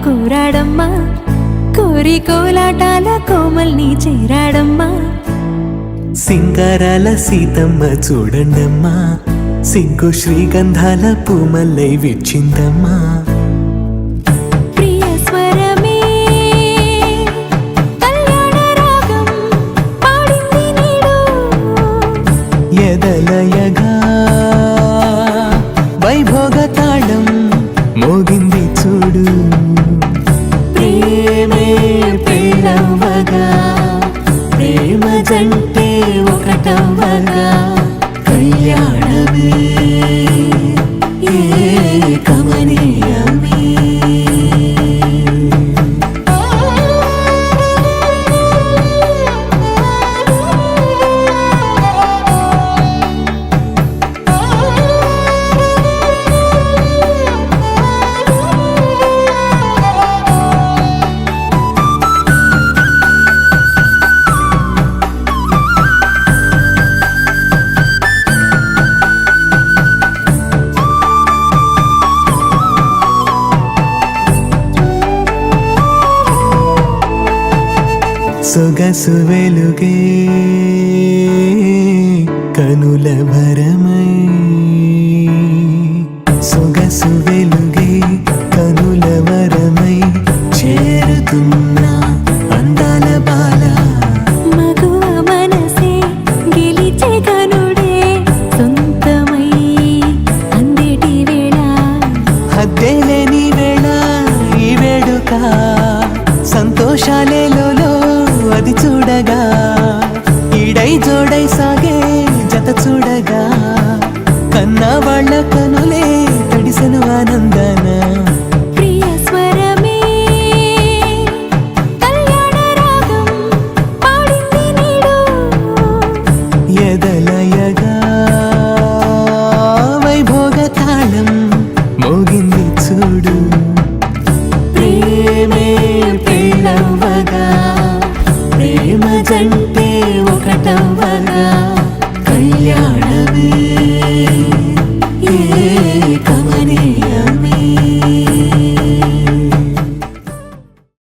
కూరాడమ్మా కోరి కోలాటాల కోమల్ని చేరాడమ్మా సింగారాల సీతమ్మ చూడండమ్మా సిగ్గు శ్రీగంధాల పూమల్లై విచ్చిందమ్మా ప్రియ స్వరమే కళ్యాణ రాగం పాడింది నీడు ఎదలయగా వైభోగ తాళం మోగింది చూడు ప్రేమే పెళ్ళవగా ప్రేమ జంటే ఒకటవగా కళ్యాణమే కమనీయమే సొగసు వెలుగే కనుల భరమై సొగసు వెలుగే కనుల వరమై చేరుతున్న అందాల బాల మగువ మనసే గెలిచే కనుడే సొంతమై అందేటి వేళ హద్దేలేని వేళ ఈ వేడుక సంతోషాలేలో అది చూడగా ఈడై జోడై సాగే జత చూడగా కన్నా వాళ్ళ కనులే